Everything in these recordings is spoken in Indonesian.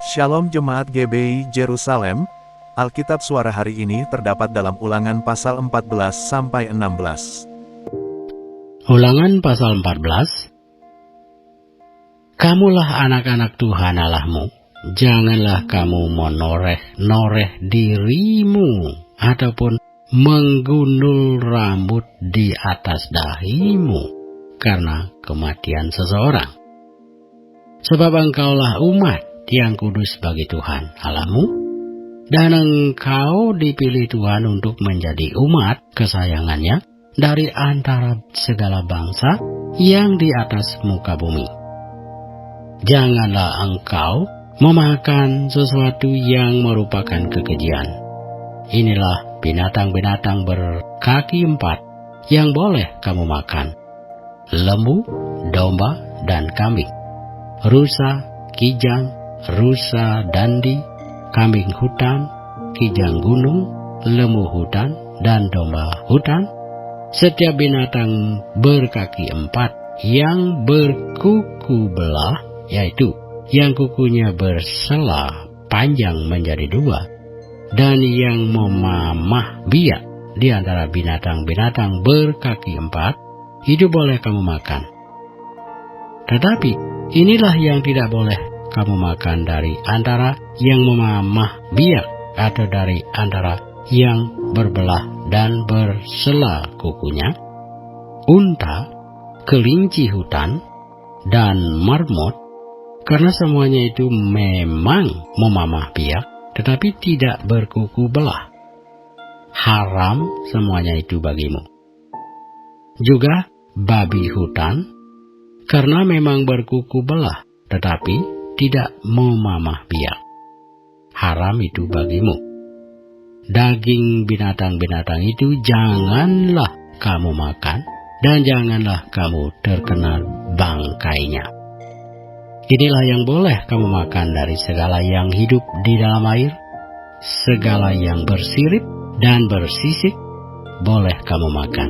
Shalom Jemaat GBI Jerusalem, Alkitab suara hari ini terdapat dalam Ulangan pasal 14-16. Ulangan pasal 14. Kamulah anak-anak Tuhan Allahmu, janganlah kamu menoreh-noreh dirimu, ataupun menggundul rambut di atas dahimu, karena kematian seseorang. Sebab engkaulah umat yang kudus bagi Tuhan Allahmu, dan engkau dipilih Tuhan untuk menjadi umat kesayangannya dari antara segala bangsa yang di atas muka bumi. Janganlah engkau memakan sesuatu yang merupakan kekejian. Inilah binatang-binatang berkaki 4 yang boleh kamu makan: lembu, domba, dan kambing, rusa, kijang, rusa dandi, kambing hutan, kijang gunung, lembu hutan, dan domba hutan. Setiap binatang berkaki 4 yang berkuku belah, yaitu yang kukunya bersela panjang menjadi 2, dan yang memamah biak di antara binatang-binatang berkaki 4, itu boleh kamu makan. Tetapi inilah yang tidak boleh kamu makan dari antara yang memamah biak atau dari antara yang berbelah dan bersela kukunya: unta, kelinci hutan, dan marmut, karena semuanya itu memang memamah biak tetapi tidak berkuku belah. Haram semuanya itu bagimu. Juga babi hutan, karena memang berkuku belah tetapi tidak memamah biak. Haram itu bagimu. Daging binatang-binatang itu janganlah kamu makan, dan janganlah kamu terkena bangkainya. Inilah yang boleh kamu makan dari segala yang hidup di dalam air, segala yang bersirip dan bersisik boleh kamu makan.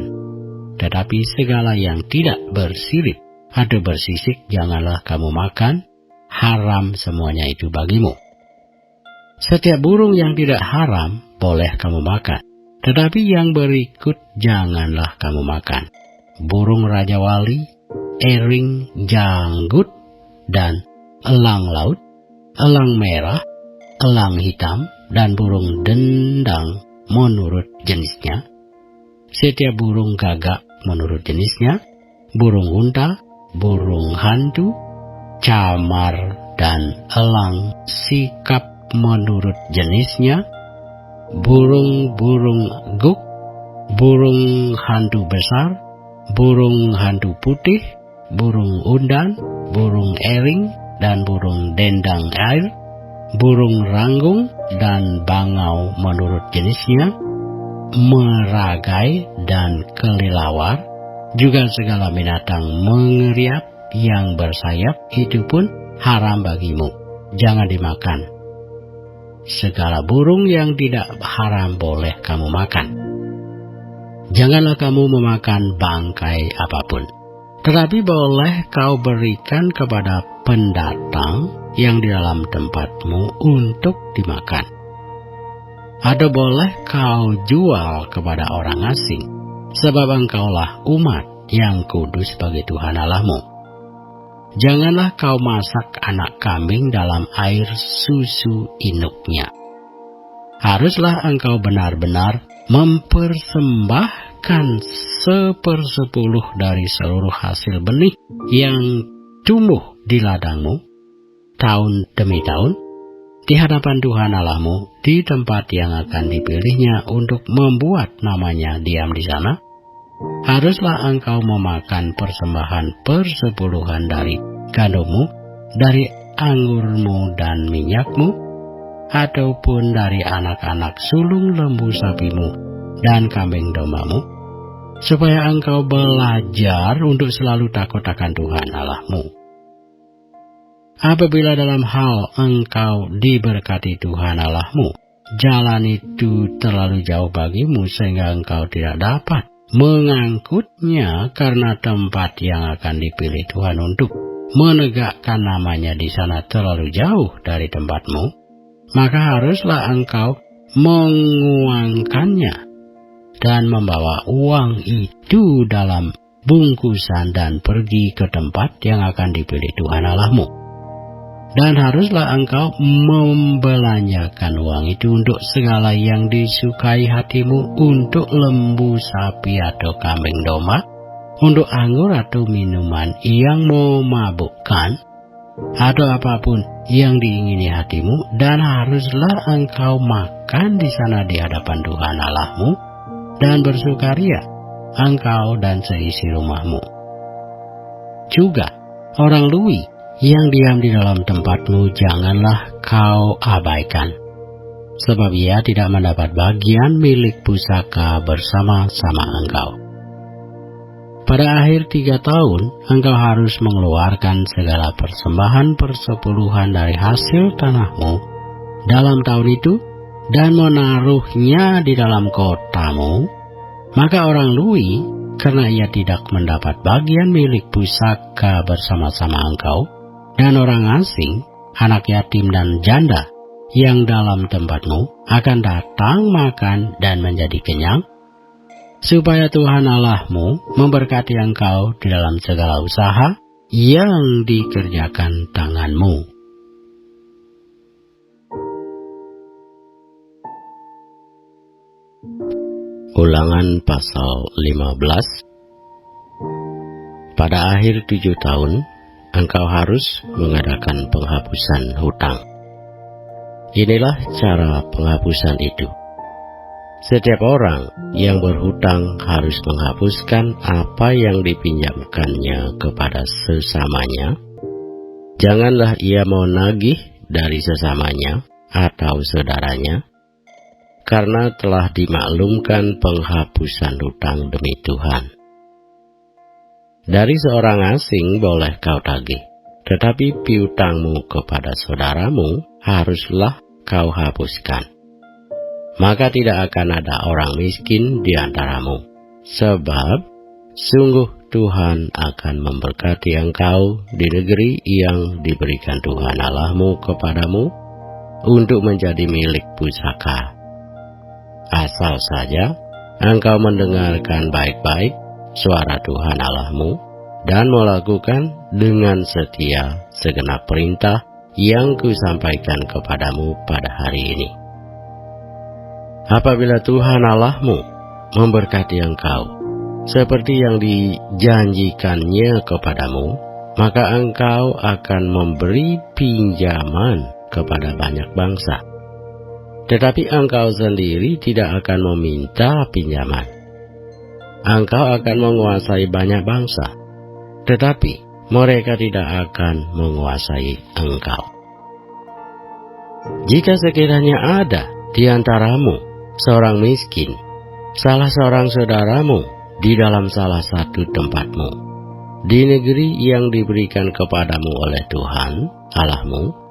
Tetapi segala yang tidak bersirip atau bersisik janganlah kamu makan. Haram semuanya itu bagimu. Setiap burung yang tidak haram boleh kamu makan, tetapi yang berikut janganlah kamu makan: burung rajawali, ering, janggut, dan elang laut, elang merah, elang hitam, dan burung dendang menurut jenisnya. Setiap burung gagak menurut jenisnya, burung unta, burung hantu, camar, dan elang sikap menurut jenisnya, burung-burung guk, burung hantu besar, burung hantu putih, burung undan, burung ering, dan burung dendang air, burung ranggung, dan bangau menurut jenisnya, meragai dan kelelawar, juga segala binatang mengeriap yang bersayap, itu pun haram bagimu, jangan dimakan. Segala burung yang tidak haram boleh kamu makan. Janganlah kamu memakan bangkai apapun, tetapi boleh kau berikan kepada pendatang yang di dalam tempatmu untuk dimakan. Atau boleh kau jual kepada orang asing, sebab engkaulah umat yang kudus bagi Tuhan Allahmu. Janganlah kau masak anak kambing dalam air susu induknya. Haruslah engkau benar-benar mempersembahkan 1/10 dari seluruh hasil benih yang tumbuh di ladangmu tahun demi tahun di hadapan Tuhan Allahmu di tempat yang akan dipilihnya untuk membuat namanya diam di sana. Haruslah engkau memakan persembahan persepuluhan dari gandummu, dari anggurmu dan minyakmu, ataupun dari anak-anak sulung lembu sapimu dan kambing dombamu, supaya engkau belajar untuk selalu takut akan Tuhan Allahmu. Apabila dalam hal engkau diberkati Tuhan Allahmu, jalan itu terlalu jauh bagimu sehingga engkau tidak dapat mengangkutnya karena tempat yang akan dipilih Tuhan untuk menegakkan namanya di sana terlalu jauh dari tempatmu, maka haruslah engkau menguangkannya dan membawa uang itu dalam bungkusan dan pergi ke tempat yang akan dipilih Tuhan Allahmu. Dan haruslah engkau membelanjakan uang itu untuk segala yang disukai hatimu, untuk lembu, sapi, atau kambing domba, untuk anggur atau minuman yang memabukkan, atau apapun yang diingini hatimu, dan haruslah engkau makan di sana di hadapan Tuhan Allahmu, dan bersukaria, engkau dan seisi rumahmu. Juga orang luwi yang diam di dalam tempatmu janganlah kau abaikan, sebab ia tidak mendapat bagian milik pusaka bersama-sama engkau. Pada akhir 3 tahun, engkau harus mengeluarkan segala persembahan persepuluhan dari hasil tanahmu dalam tahun itu, dan menaruhnya di dalam kotamu. Maka orang luwi, karena ia tidak mendapat bagian milik pusaka bersama-sama engkau, dan orang asing, anak yatim dan janda yang dalam tempatmu akan datang makan dan menjadi kenyang, supaya Tuhan Allahmu memberkati engkau di dalam segala usaha yang dikerjakan tanganmu. Ulangan pasal 15. Pada akhir 7 tahun, engkau harus mengadakan penghapusan hutang. Inilah cara penghapusan itu. Setiap orang yang berhutang harus menghapuskan apa yang dipinjamkannya kepada sesamanya. Janganlah ia menagih dari sesamanya atau saudaranya, karena telah dimaklumkan penghapusan hutang demi Tuhan. Dari seorang asing boleh kau tagih, tetapi piutangmu kepada saudaramu haruslah kau hapuskan. Maka tidak akan ada orang miskin di antaramu, sebab sungguh Tuhan akan memberkati engkau di negeri yang diberikan Tuhan Allahmu kepadamu untuk menjadi milik pusaka. Asal saja engkau mendengarkan baik-baik suara Tuhan Allahmu, dan melakukan dengan setia segenap perintah yang kusampaikan kepadamu pada hari ini. Apabila Tuhan Allahmu memberkati engkau, seperti yang dijanjikannya kepadamu, maka engkau akan memberi pinjaman kepada banyak bangsa. Tetapi engkau sendiri tidak akan meminta pinjaman. Engkau akan menguasai banyak bangsa, tetapi mereka tidak akan menguasai engkau. Jika sekiranya ada di antaramu seorang miskin, salah seorang saudaramu di dalam salah satu tempatmu, di negeri yang diberikan kepadamu oleh Tuhan Allahmu,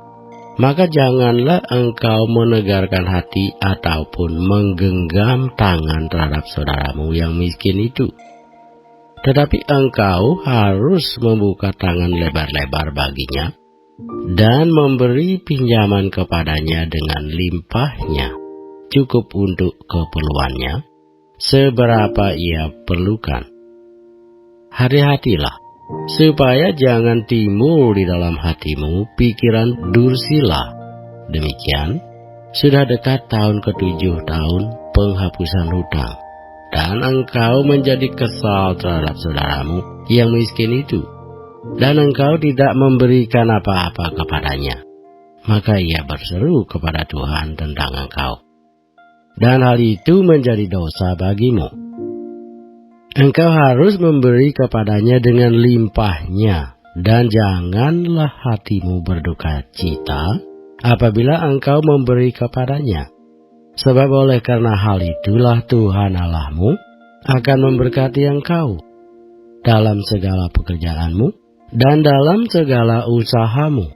maka janganlah engkau menegarkan hati ataupun menggenggam tangan terhadap saudaramu yang miskin itu. Tetapi engkau harus membuka tangan lebar-lebar baginya dan memberi pinjaman kepadanya dengan limpahnya, cukup untuk keperluannya, seberapa ia perlukan. Hati-hatilah, supaya jangan timbul di dalam hatimu pikiran dursila. Demikian, sudah dekat tahun ke-7 tahun penghapusan hutang, dan engkau menjadi kesal terhadap saudaramu yang miskin itu, dan engkau tidak memberikan apa-apa kepadanya. Maka ia berseru kepada Tuhan tentang engkau, dan hal itu menjadi dosa bagimu. Engkau harus memberi kepadanya dengan limpahnya, dan janganlah hatimu berduka cita apabila engkau memberi kepadanya. Sebab oleh karena hal itulah Tuhan Allahmu akan memberkati engkau dalam segala pekerjaanmu dan dalam segala usahamu.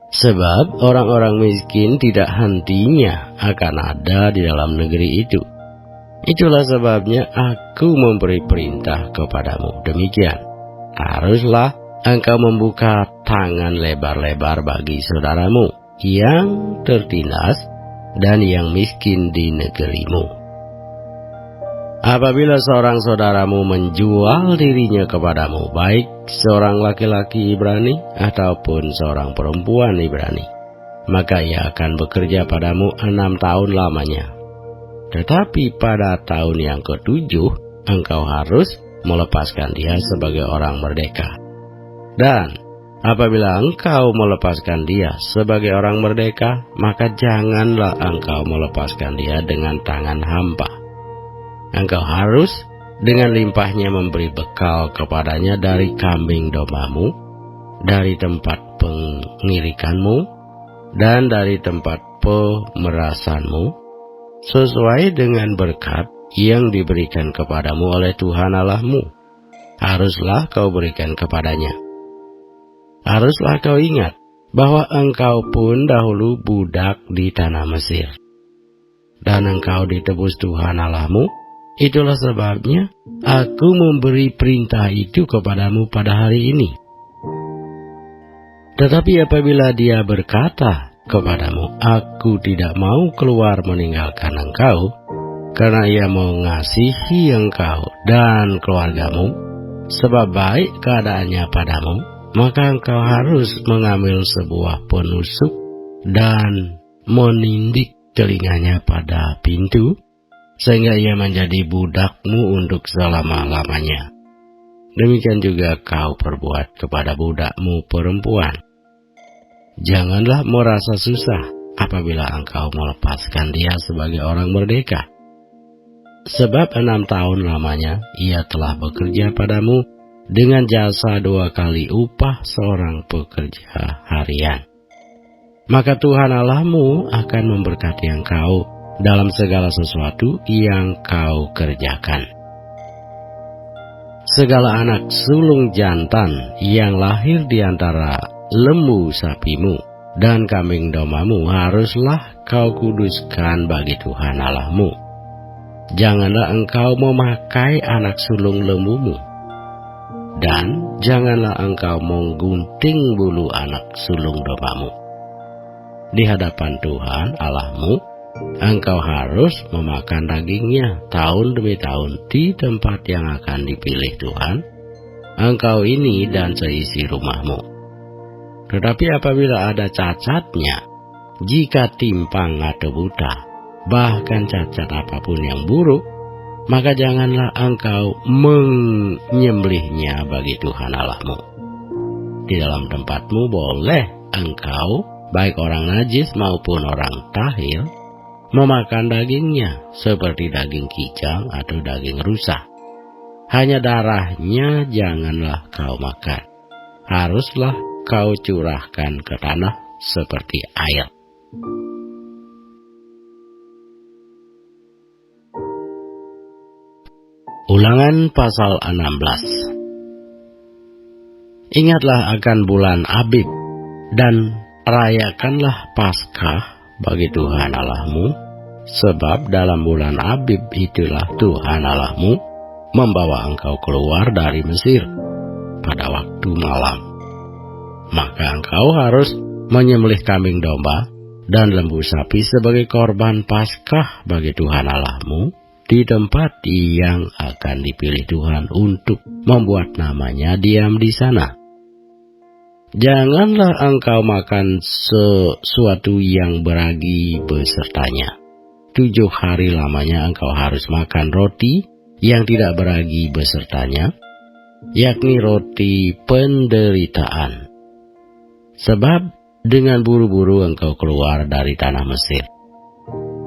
Sebab orang-orang miskin tidak hentinya akan ada di dalam negeri itu. Itulah sebabnya aku memberi perintah kepadamu demikian. Haruslah engkau membuka tangan lebar-lebar bagi saudaramu yang tertindas dan yang miskin di negerimu. Apabila seorang saudaramu menjual dirinya kepadamu, baik seorang laki-laki Ibrani ataupun seorang perempuan Ibrani, maka ia akan bekerja padamu 6 tahun lamanya. Tetapi pada tahun yang ke-7, engkau harus melepaskan dia sebagai orang merdeka. Dan apabila engkau melepaskan dia sebagai orang merdeka, maka janganlah engkau melepaskan dia dengan tangan hampa. Engkau harus dengan limpahnya memberi bekal kepadanya dari kambing dombamu, dari tempat pengirikanmu, dan dari tempat pemerasanmu, sesuai dengan berkat yang diberikan kepadamu oleh Tuhan Allahmu. Haruslah kau berikan kepadanya. Haruslah kau ingat bahwa engkau pun dahulu budak di tanah Mesir, dan engkau ditebus Tuhan Allahmu. Itulah sebabnya aku memberi perintah itu kepadamu pada hari ini. Tetapi apabila dia berkata kepadamu, aku tidak mau keluar meninggalkan engkau, karena ia mengasihi engkau dan keluargamu, sebab baik keadaannya padamu, maka engkau harus mengambil sebuah penusuk dan menindik telinganya pada pintu, sehingga ia menjadi budakmu untuk selama-lamanya. Demikian juga kau perbuat kepada budakmu perempuan. Janganlah merasa susah apabila engkau melepaskan dia sebagai orang merdeka. Sebab 6 tahun lamanya ia telah bekerja padamu dengan jasa 2 kali upah seorang pekerja harian. Maka Tuhan Allahmu akan memberkati engkau dalam segala sesuatu yang kau kerjakan. Segala anak sulung jantan yang lahir di antara lembu sapimu dan kambing dombamu haruslah kau kuduskan bagi Tuhan Allahmu. Janganlah engkau memakai anak sulung lembumu, dan janganlah engkau menggunting bulu anak sulung dombamu. Di hadapan Tuhan Allahmu, engkau harus memakan dagingnya tahun demi tahun di tempat yang akan dipilih Tuhan, engkau ini dan seisi rumahmu. Tetapi apabila ada cacatnya, jika timpang atau buta, bahkan cacat apapun yang buruk, maka janganlah engkau menyembelihnya bagi Tuhan Allahmu. Di dalam tempatmu boleh engkau, baik orang najis maupun orang tahir, memakan dagingnya seperti daging kijang atau daging rusa. Hanya darahnya janganlah kau makan. Haruslah kau curahkan ke tanah seperti air. Ulangan pasal 16. Ingatlah akan bulan Abib dan rayakanlah Paskah bagi Tuhan Allahmu, sebab dalam bulan Abib itulah Tuhan Allahmu membawa engkau keluar dari Mesir pada waktu malam. Maka engkau harus menyembelih kambing domba dan lembu sapi sebagai korban Paskah bagi Tuhan Allahmu di tempat yang akan dipilih Tuhan untuk membuat namanya diam di sana. Janganlah engkau makan sesuatu yang beragi besertanya. 7 hari lamanya engkau harus makan roti yang tidak beragi besertanya, yakni roti penderitaan. Sebab dengan buru-buru engkau keluar dari tanah Mesir.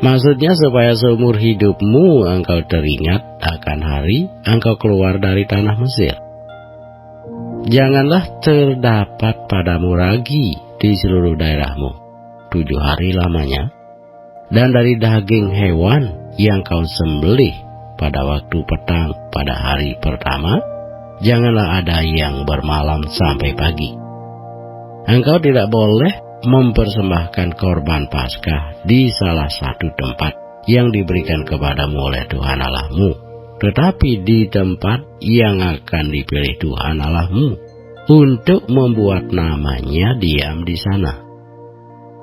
Maksudnya supaya seumur hidupmu engkau teringat akan hari engkau keluar dari tanah Mesir. Janganlah terdapat padamu ragi di seluruh daerahmu 7 hari lamanya, dan dari daging hewan yang kau sembelih pada waktu petang pada hari pertama, janganlah ada yang bermalam sampai pagi. Engkau tidak boleh mempersembahkan korban Paskah di salah satu tempat yang diberikan kepadamu oleh Tuhan Allahmu, tetapi di tempat yang akan dipilih Tuhan Allahmu, untuk membuat namanya diam di sana.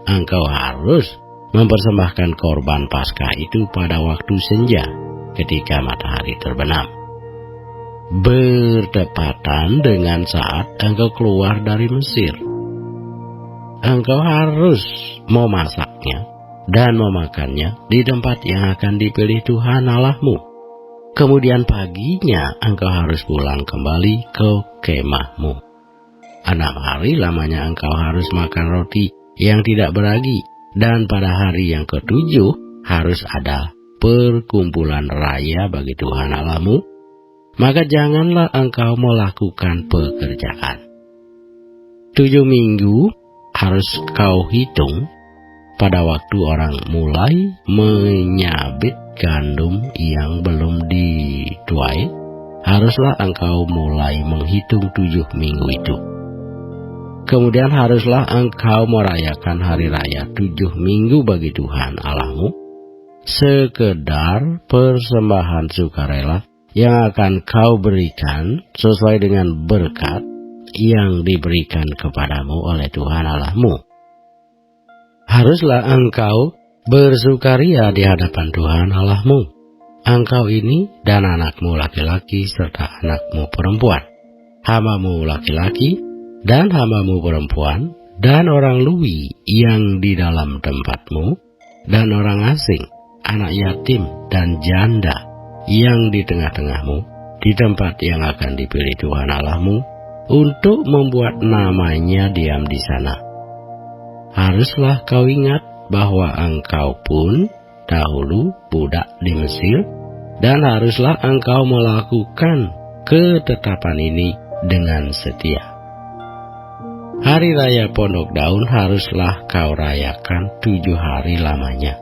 Engkau harus mempersembahkan korban Paskah itu pada waktu senja ketika matahari terbenam, bertepatan dengan saat engkau keluar dari Mesir. Engkau harus memasaknya dan memakannya di tempat yang akan dipilih Tuhan Allahmu. Kemudian paginya engkau harus pulang kembali ke kemahmu. 6 hari lamanya engkau harus makan roti yang tidak beragi, dan pada hari yang ke-7 harus ada perkumpulan raya bagi Tuhan Allahmu. Maka janganlah engkau melakukan pekerjaan. 7 minggu harus kau hitung pada waktu orang mulai menyabit gandum yang belum dituai. Haruslah engkau mulai menghitung 7 minggu itu. Kemudian haruslah engkau merayakan hari raya 7 minggu bagi Tuhan Allahmu, sekedar persembahan sukarela yang akan kau berikan sesuai dengan berkat yang diberikan kepadamu oleh Tuhan Allahmu. Haruslah engkau bersukaria di hadapan Tuhan Allahmu, engkau ini dan anakmu laki-laki serta anakmu perempuan, hamamu laki-laki dan hamamu perempuan, dan orang luwi yang di dalam tempatmu, dan orang asing, anak yatim dan janda yang di tengah-tengahmu, di tempat yang akan dipilih Tuhan Allahmu, untuk membuat namanya diam di sana. Haruslah kau ingat bahwa engkau pun dahulu budak di Mesir, dan haruslah engkau melakukan ketetapan ini dengan setia. Hari raya Pondok Daun haruslah kau rayakan 7 hari lamanya.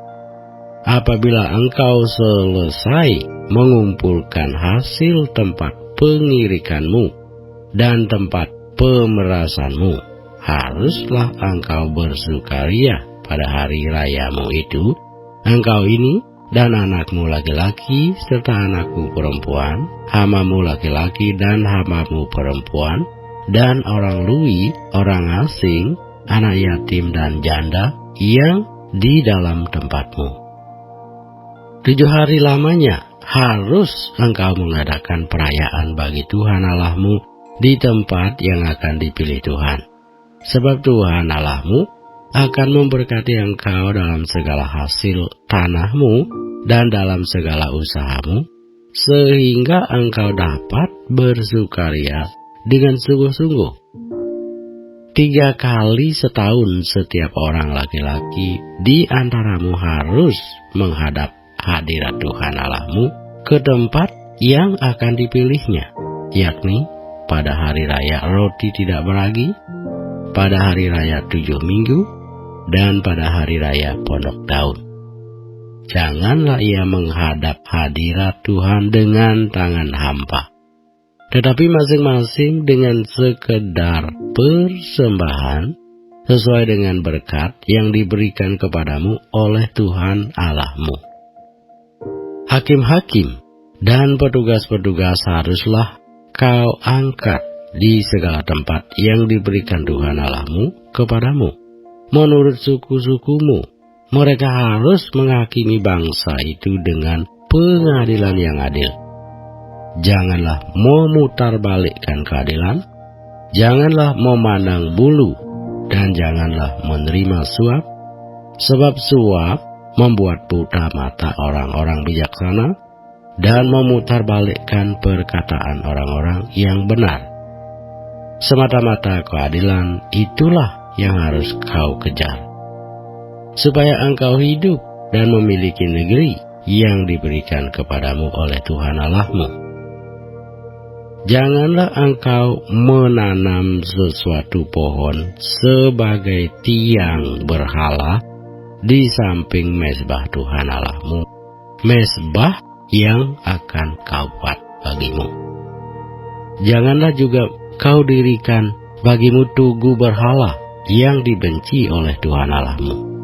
Apabila engkau selesai mengumpulkan hasil tempat pengirikanmu dan tempat pemerasanmu, haruslah engkau bersukaria pada hari rayamu itu, engkau ini dan anakmu laki-laki serta anakmu perempuan, hamamu laki-laki dan hamamu perempuan, dan orang luwi, orang asing, anak yatim dan janda yang di dalam tempatmu. 7 hari lamanya harus engkau mengadakan perayaan bagi Tuhan Allahmu di tempat yang akan dipilih Tuhan. Sebab Tuhan Allahmu akan memberkati engkau dalam segala hasil tanahmu dan dalam segala usahamu, sehingga engkau dapat bersukaria dengan sungguh-sungguh. 3 kali setahun setiap orang laki-laki di antaramu harus menghadap hadirat Tuhan Allahmu ke tempat yang akan dipilihnya, yakni pada hari raya roti tidak beragi, pada hari raya 7 minggu, dan pada hari raya Pondok Daun. Janganlah ia menghadap hadirat Tuhan dengan tangan hampa, tetapi masing-masing dengan sekedar persembahan sesuai dengan berkat yang diberikan kepadamu oleh Tuhan Allahmu. Hakim-hakim dan petugas-petugas haruslah kau angkat di segala tempat yang diberikan Tuhan Allahmu kepadamu. Menurut suku-sukumu, mereka harus menghakimi bangsa itu dengan pengadilan yang adil. Janganlah memutarbalikkan keadilan, janganlah memandang bulu, dan janganlah menerima suap, sebab suap membuat buta mata orang-orang bijaksana dan memutarbalikkan perkataan orang-orang yang benar. Semata-mata keadilan itulah yang harus kau kejar, supaya engkau hidup dan memiliki negeri yang diberikan kepadamu oleh Tuhan Allahmu. Janganlah engkau menanam sesuatu pohon sebagai tiang berhala di samping mezbah Tuhan Allahmu, mezbah yang akan kau buat bagimu. Janganlah juga kau dirikan bagimu tugu berhala yang dibenci oleh Tuhan Allahmu.